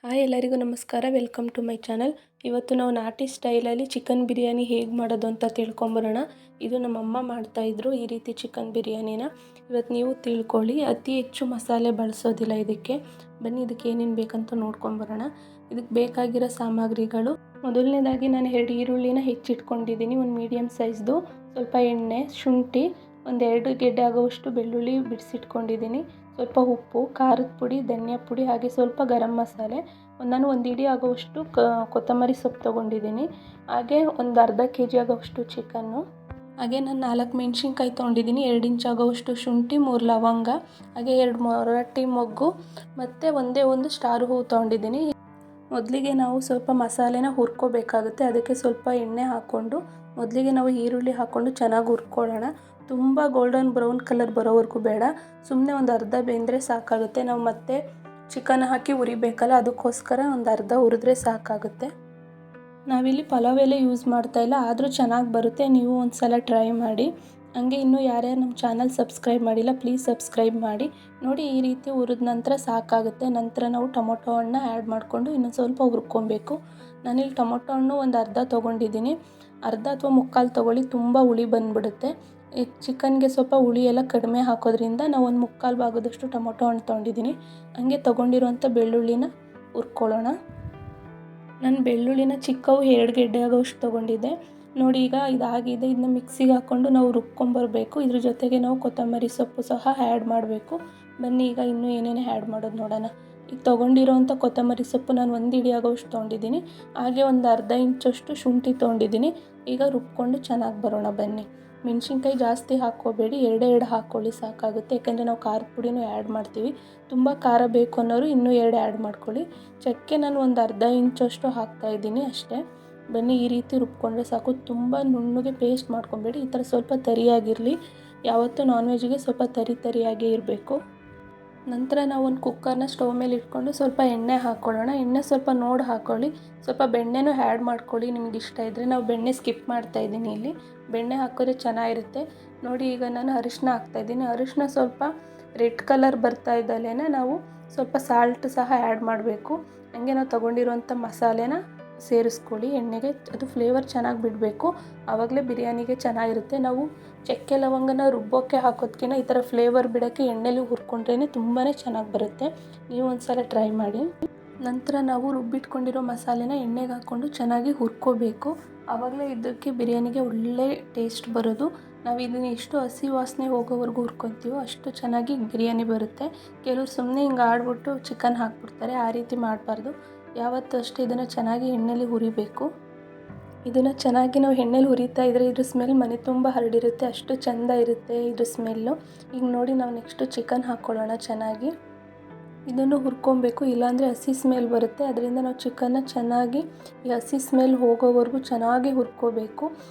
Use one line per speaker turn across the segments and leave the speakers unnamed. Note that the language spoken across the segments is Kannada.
ಹಾಯ್ ಎಲ್ಲರಿಗೂ ನಮಸ್ಕಾರ. Welcome to my channel. ಇವತ್ತು ನಾವು ನಾಟಿ ಸ್ಟೈಲಲ್ಲಿ ಚಿಕನ್ ಬಿರಿಯಾನಿ ಹೇಗೆ ಮಾಡೋದು ಅಂತ ತಿಳ್ಕೊಂಬರೋಣ. ಇದು ನಮ್ಮಮ್ಮ ಮಾಡ್ತಾಯಿದ್ರು ಈ ರೀತಿ ಚಿಕನ್ ಬಿರಿಯಾನಿನ. ಇವತ್ತು ನೀವು ತಿಳ್ಕೊಳ್ಳಿ. ಅತಿ ಹೆಚ್ಚು ಮಸಾಲೆ ಬಳಸೋದಿಲ್ಲ ಇದಕ್ಕೆ. ಬನ್ನಿ ಇದಕ್ಕೆ ಏನೇನು ಬೇಕಂತ ನೋಡ್ಕೊಂಬರೋಣ. ಇದಕ್ಕೆ ಬೇಕಾಗಿರೋ ಸಾಮಗ್ರಿಗಳು: ಮೊದಲನೇದಾಗಿ ನಾನು 2 ಈರುಳ್ಳಿನ ಹೆಚ್ಚಿಟ್ಕೊಂಡಿದ್ದೀನಿ, ಒಂದು ಮೀಡಿಯಮ್ ಸೈಜ್ದು. ಸ್ವಲ್ಪ ಎಣ್ಣೆ, ಶುಂಠಿ, ಒಂದು 2 ಗೆಡ್ಡೆ ಆಗೋವಷ್ಟು ಬೆಳ್ಳುಳ್ಳಿ ಬಿಡಿಸಿಟ್ಕೊಂಡಿದ್ದೀನಿ. ಸ್ವಲ್ಪ ಉಪ್ಪು, ಖಾರದ ಪುಡಿ, ಧನಿಯಾ ಪುಡಿ, ಹಾಗೆ ಸ್ವಲ್ಪ ಗರಂ ಮಸಾಲೆ. ನಾನು ಒಂದು ಇಡೀ ಆಗೋವಷ್ಟು ಕೊತ್ತಂಬರಿ ಸೊಪ್ಪು ತೊಗೊಂಡಿದ್ದೀನಿ. ಹಾಗೆ ಒಂದು ಅರ್ಧ kg ಆಗೋವಷ್ಟು ಚಿಕನ್ನು. ಹಾಗೆ ನಾನು 4 ಮೆಣಸಿನ್ಕಾಯಿ ತೊಗೊಂಡಿದ್ದೀನಿ, 2 ಇಂಚ್ ಆಗೋವಷ್ಟು ಶುಂಠಿ, 3 ಲವಂಗ, ಹಾಗೆ 2 ಮೊರಟಿ ಮೊಗ್ಗು ಮತ್ತು ಒಂದೇ ಒಂದು ಸ್ಟಾರ್ ಹೂವು ತೊಗೊಂಡಿದ್ದೀನಿ. ಮೊದಲಿಗೆ ನಾವು ಸ್ವಲ್ಪ ಮಸಾಲೆನ ಹುರ್ಕೋಬೇಕಾಗುತ್ತೆ. ಅದಕ್ಕೆ ಸ್ವಲ್ಪ ಎಣ್ಣೆ ಹಾಕ್ಕೊಂಡು ಮೊದಲಿಗೆ ನಾವು ಈರುಳ್ಳಿ ಹಾಕ್ಕೊಂಡು ಚೆನ್ನಾಗಿ ಹುರ್ಕೊಳ್ಳೋಣ. ತುಂಬ ಗೋಲ್ಡನ್ ಬ್ರೌನ್ ಕಲರ್ ಬರೋವರೆಗೂ ಬೇಡ, ಸುಮ್ಮನೆ ಒಂದು ಅರ್ಧ ಬೆಂದರೆ ಸಾಕಾಗುತ್ತೆ. ನಾವು ಮತ್ತೆ ಚಿಕನ್ ಹಾಕಿ ಹುರಿಬೇಕಲ್ಲ, ಅದಕ್ಕೋಸ್ಕರ ಒಂದು ಅರ್ಧ ಹುರಿದ್ರೆ ಸಾಕಾಗುತ್ತೆ. ನಾವಿಲ್ಲಿ ಪಲಾವ್ ಎಲೆ ಯೂಸ್ ಮಾಡ್ತಾಯಿಲ್ಲ, ಆದರೂ ಚೆನ್ನಾಗಿ ಬರುತ್ತೆ. ನೀವು ಒಂದು ಸಲ ಟ್ರೈ ಮಾಡಿ. ಹಂಗೆ ಇನ್ನೂ ಯಾರ್ಯಾರು ನಮ್ಮ ಚಾನಲ್ ಸಬ್ಸ್ಕ್ರೈಬ್ ಮಾಡಿಲ್ಲ, ಪ್ಲೀಸ್ ಸಬ್ಸ್ಕ್ರೈಬ್ ಮಾಡಿ. ನೋಡಿ, ಈ ರೀತಿ ಹುರಿದ ನಂತರ ಸಾಕಾಗುತ್ತೆ. ನಂತರ ನಾವು ಟೊಮೊಟೊ ಹಣ್ಣು ಆ್ಯಡ್ ಮಾಡಿಕೊಂಡು ಇನ್ನೊಂದು ಸ್ವಲ್ಪ ಹುರ್ಕೊಬೇಕು. ನಾನಿಲ್ಲಿ ಟೊಮೊಟೊ ಹಣ್ಣು ಒಂದು ಅರ್ಧ ತೊಗೊಂಡಿದ್ದೀನಿ. ಅರ್ಧ ಅಥವಾ ಮುಕ್ಕಾಲು ತೊಗೊಳ್ಳಿ, ತುಂಬ ಹುಳಿ ಬಂದುಬಿಡುತ್ತೆ. ಈ ಚಿಕನ್ಗೆ ಸ್ವಲ್ಪ ಹುಳಿ ಎಲ್ಲ ಕಡಿಮೆ ಹಾಕೋದ್ರಿಂದ ನಾವು ಒಂದು ಮುಕ್ಕಾಲು ಭಾಗದಷ್ಟು ಟೊಮೊಟೊ ಹಣ್ಣು ತೊಗೊಂಡಿದ್ದೀನಿ. ಹಂಗೆ ತೊಗೊಂಡಿರುವಂಥ ಬೆಳ್ಳುಳ್ಳಿನ ಹುರ್ಕೊಳ್ಳೋಣ. ನಾನು ಬೆಳ್ಳುಳ್ಳಿನ ಚಿಕ್ಕವು 2 ಗೆಡ್ಡೆ ಆಗೋವಷ್ಟು ತೊಗೊಂಡಿದ್ದೆ. ನೋಡಿ, ಈಗ ಇದಾಗಿದೆ. ಇದನ್ನ ಮಿಕ್ಸಿಗೆ ಹಾಕ್ಕೊಂಡು ನಾವು ರುಬ್ಕೊಂಬರಬೇಕು. ಇದ್ರ ಜೊತೆಗೆ ನಾವು ಕೊತ್ತಂಬರಿ ಸೊಪ್ಪು ಸಹ ಆ್ಯಡ್ ಮಾಡಬೇಕು. ಬನ್ನಿ ಈಗ ಇನ್ನೂ ಏನೇನು ಆ್ಯಡ್ ಮಾಡೋದು ನೋಡೋಣ. ಈಗ ತೊಗೊಂಡಿರೋವಂಥ ಕೊತ್ತಂಬರಿ ಸೊಪ್ಪು ನಾನು 1 ಇಡಿ ಆಗೋವಷ್ಟು ತೊಗೊಂಡಿದ್ದೀನಿ. ಹಾಗೆ ಒಂದು ಅರ್ಧ ಇಂಚಷ್ಟು ಶುಂಠಿ ತೊಗೊಂಡಿದ್ದೀನಿ. ಈಗ ರುಬ್ಕೊಂಡು ಚೆನ್ನಾಗಿ ಬರೋಣ ಬನ್ನಿ. ಮೆಣಸಿನ್ಕಾಯಿ ಜಾಸ್ತಿ ಹಾಕ್ಕೋಬೇಡಿ, 2 ಹಾಕ್ಕೊಳ್ಳಿ ಸಾಕಾಗುತ್ತೆ. ಯಾಕೆಂದರೆ ನಾವು ಖಾರದ ಪುಡಿನೂ ಆ್ಯಡ್ ಮಾಡ್ತೀವಿ. ತುಂಬ ಖಾರ ಬೇಕು ಅನ್ನೋರು ಇನ್ನೂ 2 ಆ್ಯಡ್ ಮಾಡ್ಕೊಳ್ಳಿ. ಚಕ್ಕೆ ನಾನು ಒಂದು ಅರ್ಧ ಇಂಚಷ್ಟು ಹಾಕ್ತಾಯಿದ್ದೀನಿ ಅಷ್ಟೇ. ಬನ್ನಿ, ಈ ರೀತಿ ರುಬ್ಕೊಂಡ್ರೆ ಸಾಕು. ತುಂಬ ನುಣ್ಣಗೆ ಪೇಸ್ಟ್ ಮಾಡ್ಕೊಬೇಡಿ, ಈ ಥರ ಸ್ವಲ್ಪ ತರಿಯಾಗಿರಲಿ. ಯಾವತ್ತೂ ನಾನ್ ವೆಜ್ಗೆ ಸ್ವಲ್ಪ ತರಿಯಾಗೇ ಇರಬೇಕು. ನಂತರ ನಾವು ಒಂದು ಕುಕ್ಕರ್ನ ಸ್ಟವ್ ಮೇಲೆ ಇಟ್ಕೊಂಡು ಸ್ವಲ್ಪ ಎಣ್ಣೆ ಹಾಕ್ಕೊಳ್ಳೋಣ. ಎಣ್ಣೆ ಸ್ವಲ್ಪ ನೋಡಿ ಹಾಕ್ಕೊಳ್ಳಿ. ಸ್ವಲ್ಪ ಬೆಣ್ಣೆನೂ ಆ್ಯಡ್ ಮಾಡ್ಕೊಳ್ಳಿ ನಿಮ್ಗೆ ಇಷ್ಟ ಇದ್ದರೆ. ನಾವು ಬೆಣ್ಣೆ ಸ್ಕಿಪ್ ಮಾಡ್ತಾಯಿದ್ದೀನಿ ಇಲ್ಲಿ. ಬೆಣ್ಣೆ ಹಾಕಿದ್ರೆ ಚೆನ್ನಾಗಿರುತ್ತೆ. ನೋಡಿ, ಈಗ ನಾನು ಅರಿಶಿನ ಹಾಕ್ತಾಯಿದ್ದೀನಿ. ಅರಿಶಿನ ಸ್ವಲ್ಪ ರೆಡ್ ಕಲರ್ ಬರ್ತಾ ಇದ್ದಲ್ಲೇ ನಾವು ಸ್ವಲ್ಪ ಸಾಲ್ಟ್ ಸಹ ಆ್ಯಡ್ ಮಾಡಬೇಕು. ಹಂಗೆ ನಾವು ತೊಗೊಂಡಿರುವಂಥ ಮಸಾಲೆನ ಸೇರಿಸ್ಕೊಳ್ಳಿ ಎಣ್ಣೆಗೆ. ಅದು ಫ್ಲೇವರ್ ಚೆನ್ನಾಗಿ ಬಿಡಬೇಕು, ಆವಾಗಲೇ ಬಿರಿಯಾನಿಗೆ ಚೆನ್ನಾಗಿರುತ್ತೆ. ನಾವು ಚಕ್ಕೆ ಲವಂಗನ ರುಬ್ಬೋಕ್ಕೆ ಹಾಕೋದಕ್ಕಿಂತ ಈ ಥರ ಫ್ಲೇವರ್ ಬಿಡೋಕ್ಕೆ ಎಣ್ಣೆಲಿ ಹುರ್ಕೊಂಡ್ರೇ ತುಂಬಾ ಚೆನ್ನಾಗಿ ಬರುತ್ತೆ. ನೀವು ಒಂದು ಸಲ ಟ್ರೈ ಮಾಡಿ. ನಂತರ ನಾವು ರುಬ್ಬಿಟ್ಕೊಂಡಿರೋ ಮಸಾಲೆನ ಎಣ್ಣೆಗೆ ಹಾಕ್ಕೊಂಡು ಚೆನ್ನಾಗಿ ಹುರ್ಕೋಬೇಕು. ಆವಾಗಲೇ ಇದಕ್ಕೆ ಬಿರಿಯಾನಿಗೆ ಒಳ್ಳೆ ಟೇಸ್ಟ್ ಬರೋದು. ನಾವು ಇದನ್ನು ಎಷ್ಟು ಹಸಿ ವಾಸನೆ ಹೋಗೋವರೆಗೂ ಹುರ್ಕೊತೀವೋ ಅಷ್ಟು ಚೆನ್ನಾಗಿ ಬಿರಿಯಾನಿ ಬರುತ್ತೆ. ಕೆಲವರು ಸುಮ್ಮನೆ ಹಿಂಗೆ ಆಡ್ಬಿಟ್ಟು ಚಿಕನ್ ಹಾಕ್ಬಿಡ್ತಾರೆ, ಆ ರೀತಿ ಮಾಡಬಾರ್ದು. ಯಾವತ್ತೂ ಅಷ್ಟೇ ಇದನ್ನು ಚೆನ್ನಾಗಿ ಎಣ್ಣೆಲಿ ಹುರಿಬೇಕು. ಇದನ್ನು ಚೆನ್ನಾಗಿ ನಾವು ಎಣ್ಣೆಲಿ ಹುರಿತಾ ಇದ್ದರೆ ಇದ್ರ ಸ್ಮೆಲ್ ಮನೆ ತುಂಬ ಹರಡಿರುತ್ತೆ, ಅಷ್ಟು ಚೆಂದ ಇರುತ್ತೆ ಇದ್ರ ಸ್ಮೆಲ್ಲು. ಈಗ ನೋಡಿ, ನಾವು ನೆಕ್ಸ್ಟು ಚಿಕನ್ ಹಾಕ್ಕೊಳ್ಳೋಣ. ಚೆನ್ನಾಗಿ ಇದನ್ನು ಹುರ್ಕೊಬೇಕು, ಇಲ್ಲಾಂದರೆ ಹಸಿ ಸ್ಮೆಲ್ ಬರುತ್ತೆ. ಅದರಿಂದ ನಾವು ಚಿಕನ್ನ ಚೆನ್ನಾಗಿ ಈ ಹಸಿ ಸ್ಮೆಲ್ ಹೋಗೋವರೆಗೂ ಚೆನ್ನಾಗಿ ಹುರ್ಕೋಬೇಕು.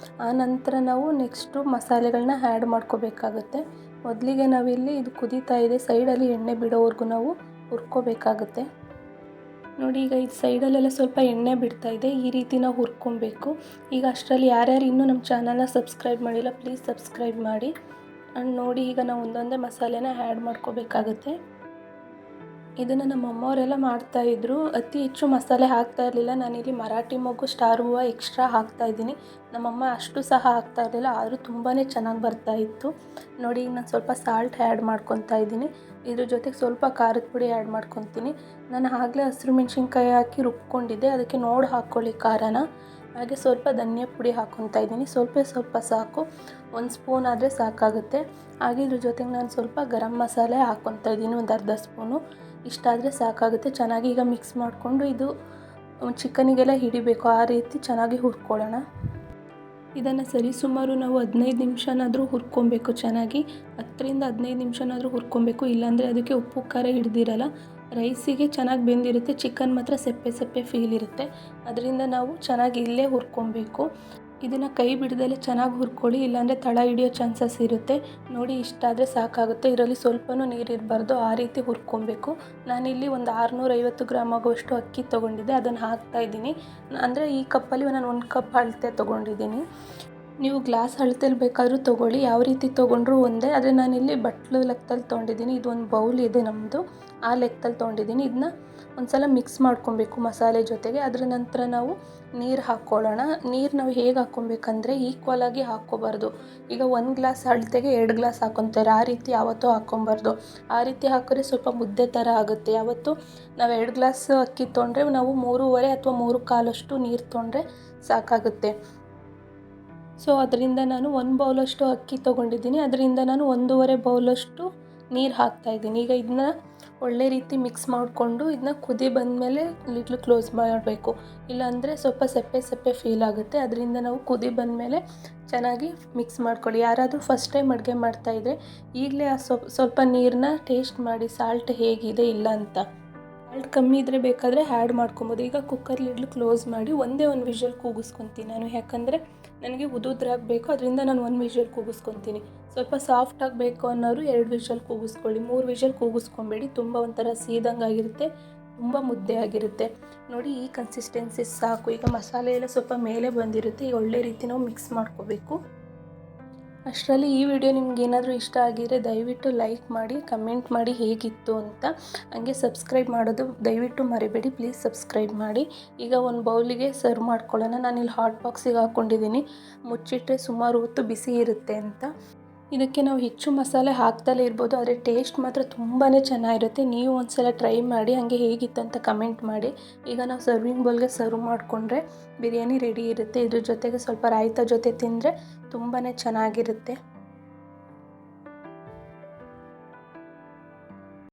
ಆ ನಂತರ ನಾವು ನೆಕ್ಸ್ಟು ಮಸಾಲೆಗಳನ್ನ ಆ್ಯಡ್ ಮಾಡ್ಕೋಬೇಕಾಗುತ್ತೆ. ಮೊದಲಿಗೆ ನಾವಿಲ್ಲಿ ಇದು ಕುದೀತಾ ಇದೆ, ಸೈಡಲ್ಲಿ ಎಣ್ಣೆ ಬಿಡೋವರೆಗೂ ನಾವು ಹುರ್ಕೋಬೇಕಾಗುತ್ತೆ. ನೋಡಿ, ಈಗ ಇದು ಸೈಡಲ್ಲೆಲ್ಲ ಸ್ವಲ್ಪ ಎಣ್ಣೆ ಬಿಡ್ತಾ ಇದೆ. ಈ ರೀತಿ ನಾವು ಹುರ್ಕೊಬೇಕು. ಈಗ ಅಷ್ಟರಲ್ಲಿ ಯಾರ್ಯಾರು ಇನ್ನೂ ನಮ್ಮ ಚಾನಲ್ನ ಸಬ್ಸ್ಕ್ರೈಬ್ ಮಾಡಿಲ್ಲ, ಪ್ಲೀಸ್ ಸಬ್ಸ್ಕ್ರೈಬ್ ಮಾಡಿ. ಆ್ಯಂಡ್ ನೋಡಿ, ಈಗ ನಾವು ಒಂದೊಂದೇ ಮಸಾಲೆನ ಆ್ಯಡ್ ಮಾಡ್ಕೋಬೇಕಾಗುತ್ತೆ. ಇದನ್ನು ನಮ್ಮ ಅಮ್ಮವರೆಲ್ಲ ಮಾಡ್ತಾಯಿದ್ರು. ಅತಿ ಹೆಚ್ಚು ಮಸಾಲೆ ಹಾಕ್ತಾ ಇರಲಿಲ್ಲ. ನಾನಿಲ್ಲಿ ಮರಾಠಿ ಮೊಗ್ಗು, ಸ್ಟಾರ್ ಹೂವು ಎಕ್ಸ್ಟ್ರಾ ಹಾಕ್ತಾಯಿದ್ದೀನಿ. ನಮ್ಮಮ್ಮ ಅಷ್ಟು ಸಹ ಹಾಕ್ತಾ ಇರಲಿಲ್ಲ, ಆದರೂ ತುಂಬಾ ಚೆನ್ನಾಗಿ ಬರ್ತಾಯಿತ್ತು. ನೋಡಿ, ಈಗ ನಾನು ಸ್ವಲ್ಪ ಸಾಲ್ಟ್ ಆ್ಯಡ್ ಮಾಡ್ಕೊತಾ ಇದ್ದೀನಿ. ಇದ್ರ ಜೊತೆಗೆ ಸ್ವಲ್ಪ ಖಾರದ ಪುಡಿ ಆ್ಯಡ್ ಮಾಡ್ಕೊತೀನಿ. ನಾನು ಆಗಲೇ ಹಸಿರು ಮೆಣಸಿನ್ಕಾಯಿ ಹಾಕಿ ರುಬ್ಕೊಂಡಿದ್ದೆ, ಅದಕ್ಕೆ ನೋಡಿ ಹಾಕ್ಕೊಳ್ಳಿ ಖಾರನ. ಹಾಗೆ ಸ್ವಲ್ಪ ಧನಿಯಾ ಪುಡಿ ಹಾಕ್ಕೊತಾ ಇದ್ದೀನಿ. ಸ್ವಲ್ಪ ಸಾಕು, 1 ಸ್ಪೂನ್ ಆದರೆ ಸಾಕಾಗುತ್ತೆ. ಹಾಗೆ ಇದ್ರ ಜೊತೆಗೆ ನಾನು ಸ್ವಲ್ಪ ಗರಂ ಮಸಾಲೆ ಹಾಕ್ಕೊತಾ ಇದ್ದೀನಿ, ಒಂದು ಅರ್ಧ ಸ್ಪೂನು. ಇಷ್ಟಾದರೆ ಸಾಕಾಗುತ್ತೆ. ಚೆನ್ನಾಗಿ ಈಗ ಮಿಕ್ಸ್ ಮಾಡಿಕೊಂಡು ಇದು ಚಿಕನಿಗೆಲ್ಲ ಹಿಡಿಬೇಕು, ಆ ರೀತಿ ಚೆನ್ನಾಗಿ ಹುರ್ಕೊಳ್ಳೋಣ. ಇದನ್ನು ಸರಿಸುಮಾರು ನಾವು 15 ನಿಮಿಷನಾದರೂ ಹುರ್ಕೊಬೇಕು. ಚೆನ್ನಾಗಿ 10ರಿಂದ 15 ನಿಮಿಷನಾದರೂ ಹುರ್ಕೊಬೇಕು, ಇಲ್ಲಾಂದರೆ ಅದಕ್ಕೆ ಉಪ್ಪು ಖಾರ ಹಿಡ್ದಿರಲ್ಲ. ರೈಸಿಗೆ ಚೆನ್ನಾಗಿ ಬೆಂದಿರುತ್ತೆ, ಚಿಕನ್ ಮಾತ್ರ ಸಪ್ಪೆ ಫೀಲ್ ಇರುತ್ತೆ. ಅದರಿಂದ ನಾವು ಚೆನ್ನಾಗಿ ಇಲ್ಲೇ ಹುರ್ಕೊಬೇಕು. ಇದನ್ನು ಕೈ ಬಿಡದಲ್ಲೇ ಚೆನ್ನಾಗಿ ಹುರ್ಕೊಳ್ಳಿ, ಇಲ್ಲಾಂದರೆ ತಳ ಹಿಡಿಯೋ ಚಾನ್ಸಸ್ ಇರುತ್ತೆ. ನೋಡಿ, ಇಷ್ಟಾದರೆ ಸಾಕಾಗುತ್ತೆ. ಇದರಲ್ಲಿ ಸ್ವಲ್ಪನೂ ನೀರಿರಬಾರ್ದು, ಆ ರೀತಿ ಹುರ್ಕೊಬೇಕು. ನಾನಿಲ್ಲಿ ಒಂದು 650 ಗ್ರಾಮ್ ಆಗುವಷ್ಟು ಅಕ್ಕಿ ತೊಗೊಂಡಿದ್ದೆ, ಅದನ್ನು ಹಾಕ್ತಾಯಿದ್ದೀನಿ. ಅಂದರೆ ಈ ಕಪ್ಪಲ್ಲಿ ನಾನು 1 ಕಪ್ ಅಳತೆ ತೊಗೊಂಡಿದ್ದೀನಿ. ನೀವು ಗ್ಲಾಸ್ ಅಳತೆಯಲ್ಲಿ ಬೇಕಾದರೂ ತೊಗೊಳ್ಳಿ, ಯಾವ ರೀತಿ ತೊಗೊಂಡ್ರೂ ಒಂದೇ. ಆದರೆ ನಾನಿಲ್ಲಿ ಬಟ್ಲು ಲೆಕ್ಕದಲ್ಲಿ ತೊಗೊಂಡಿದ್ದೀನಿ. ಇದು ಒಂದು ಬೌಲ್ ಇದೆ ನಮ್ಮದು, ಆ ಲೆಕ್ಕದಲ್ಲಿ ತೊಗೊಂಡಿದ್ದೀನಿ. ಇದನ್ನ ಒಂದು ಸಲ ಮಿಕ್ಸ್ ಮಾಡ್ಕೊಬೇಕು ಮಸಾಲೆ ಜೊತೆಗೆ. ಅದರ ನಂತರ ನಾವು ನೀರು ಹಾಕ್ಕೊಳ್ಳೋಣ. ನೀರು ನಾವು ಹೇಗೆ ಹಾಕ್ಕೊಬೇಕಂದ್ರೆ ಈಕ್ವಲಾಗಿ ಹಾಕ್ಕೋಬಾರ್ದು. ಈಗ 1 ಗ್ಲಾಸ್ ಅಳತೆಗೆ 2 ಗ್ಲಾಸ್ ಹಾಕ್ಕೊತಾರೆ, ಆ ರೀತಿ ಯಾವತ್ತೂ ಹಾಕ್ಕೊಬಾರ್ದು. ಆ ರೀತಿ ಹಾಕಿದ್ರೆ ಸ್ವಲ್ಪ ಮುದ್ದೆ ಥರ ಆಗುತ್ತೆ. ಯಾವತ್ತು ನಾವು 2 ಗ್ಲಾಸ್ ಅಕ್ಕಿ ತೊಗೊಂಡ್ರೆ ನಾವು 3:15 ಅಥವಾ 3:15 ನೀರು ತೊಗೊಂಡ್ರೆ ಸಾಕಾಗುತ್ತೆ. ಸೊ ಅದರಿಂದ ನಾನು 1 ಬೌಲಷ್ಟು ಅಕ್ಕಿ ತೊಗೊಂಡಿದ್ದೀನಿ, ಅದರಿಂದ ನಾನು 1:15 ಬೌಲಷ್ಟು ನೀರು ಹಾಕ್ತಾಯಿದ್ದೀನಿ. ಈಗ ಇದನ್ನ ಒಳ್ಳೆ ರೀತಿ ಮಿಕ್ಸ್ ಮಾಡಿಕೊಂಡು ಇದನ್ನ ಕುದಿ ಬಂದಮೇಲೆ ಲಿಡ್ಲು ಕ್ಲೋಸ್ ಮಾಡಬೇಕು. ಇಲ್ಲಾಂದರೆ ಸ್ವಲ್ಪ ಸಪ್ಪೆ ಸಪ್ಪೆ ಫೀಲ್ ಆಗುತ್ತೆ. ಅದರಿಂದ ನಾವು ಕುದಿ ಬಂದಮೇಲೆ ಚೆನ್ನಾಗಿ ಮಿಕ್ಸ್ ಮಾಡ್ಕೊಳ್ಳಿ. ಯಾರಾದರೂ ಫಸ್ಟ್ ಟೈಮ್ ಅಡುಗೆ ಮಾಡ್ತಾಯಿದ್ರೆ ಈಗಲೇ ಆ ಸ್ವಲ್ಪ ನೀರನ್ನ ಟೇಸ್ಟ್ ಮಾಡಿ, ಸಾಲ್ಟ್ ಹೇಗಿದೆ ಇಲ್ಲ ಅಂತ. ಸಾಲ್ಟ್ ಕಮ್ಮಿ ಇದ್ದರೆ ಬೇಕಾದರೆ ಆ್ಯಡ್ ಮಾಡ್ಕೊಬೋದು. ಈಗ ಕುಕ್ಕರ್ ಲಿಡ್ಲು ಕ್ಲೋಸ್ ಮಾಡಿ ಒಂದೇ ಒಂದು ವಿಷಲ್ ಕೂಗಿಸ್ಕೊತೀನಿ ನಾನು. ಯಾಕಂದರೆ ನನಗೆ ಉದುದ್ರಾಗಬೇಕು, ಅದರಿಂದ ನಾನು 1 ವಿಷಲ್ ಕೂಗಿಸ್ಕೊತೀನಿ. ಸ್ವಲ್ಪ ಸಾಫ್ಟ್ ಆಗಬೇಕು ಅನ್ನೋರು 2 ವಿಷಲ್ ಕೂಗಿಸ್ಕೊಳ್ಳಿ. 3 ವಿಷಲ್ ಕೂಗಿಸ್ಕೊಬೇಡಿ, ತುಂಬ ಒಂಥರ ಸೀದಂಗೆ ಆಗಿರುತ್ತೆ, ತುಂಬ ಮುದ್ದೆ ಆಗಿರುತ್ತೆ. ನೋಡಿ ಈ ಕನ್ಸಿಸ್ಟೆನ್ಸಿ ಸಾಕು. ಈಗ ಮಸಾಲೆ ಎಲ್ಲ ಸ್ವಲ್ಪ ಮೇಲೆ ಬಂದಿರುತ್ತೆ. ಈಗ ಒಳ್ಳೆ ರೀತಿ ನಾವು ಮಿಕ್ಸ್ ಮಾಡ್ಕೋಬೇಕು. ಅಷ್ಟರಲ್ಲಿ ಈ ವಿಡಿಯೋ ನಿಮ್ಗೆ ಏನಾದರೂ ಇಷ್ಟ ಆಗಿದರೆ ದಯವಿಟ್ಟು ಲೈಕ್ ಮಾಡಿ, ಕಮೆಂಟ್ ಮಾಡಿ ಹೇಗಿತ್ತು ಅಂತ. ಹಂಗೆ ಸಬ್ಸ್ಕ್ರೈಬ್ ಮಾಡೋದು ದಯವಿಟ್ಟು ಮರಿಬೇಡಿ, ಪ್ಲೀಸ್ ಸಬ್ಸ್ಕ್ರೈಬ್ ಮಾಡಿ. ಈಗ ಒಂದು ಬೌಲಿಗೆ ಸರ್ವ್ ಮಾಡ್ಕೊಳ್ಳೋಣ. ನಾನಿಲ್ಲಿ ಹಾಟ್ ಬಾಕ್ಸಿಗೆ ಹಾಕ್ಕೊಂಡಿದ್ದೀನಿ, ಮುಚ್ಚಿಟ್ಟರೆ ಸುಮಾರು ಹೊತ್ತು ಬಿಸಿ ಇರುತ್ತೆ ಅಂತ. ಇದಕ್ಕೆ ನಾವು ಹೆಚ್ಚು ಮಸಾಲೆ ಹಾಕ್ದಲೇ ಇರ್ಬೋದು, ಆದರೆ ಟೇಸ್ಟ್ ಮಾತ್ರ ತುಂಬಾ ಚೆನ್ನಾಗಿರುತ್ತೆ. ನೀವು ಒಂದು ಸಲ ಟ್ರೈ ಮಾಡಿ, ಹಾಗೆ ಹೇಗಿತ್ತು ಅಂತ ಕಮೆಂಟ್ ಮಾಡಿ. ಈಗ ನಾವು ಸರ್ವಿಂಗ್ ಬೌಲ್ಗೆ ಸರ್ವ್ ಮಾಡಿಕೊಂಡ್ರೆ ಬಿರಿಯಾನಿ ರೆಡಿ ಇರುತ್ತೆ. ಇದ್ರ ಜೊತೆಗೆ ಸ್ವಲ್ಪ ರಾಯ್ತ ಜೊತೆ ತಿಂದರೆ ತುಂಬಾ ಚೆನ್ನಾಗಿರುತ್ತೆ.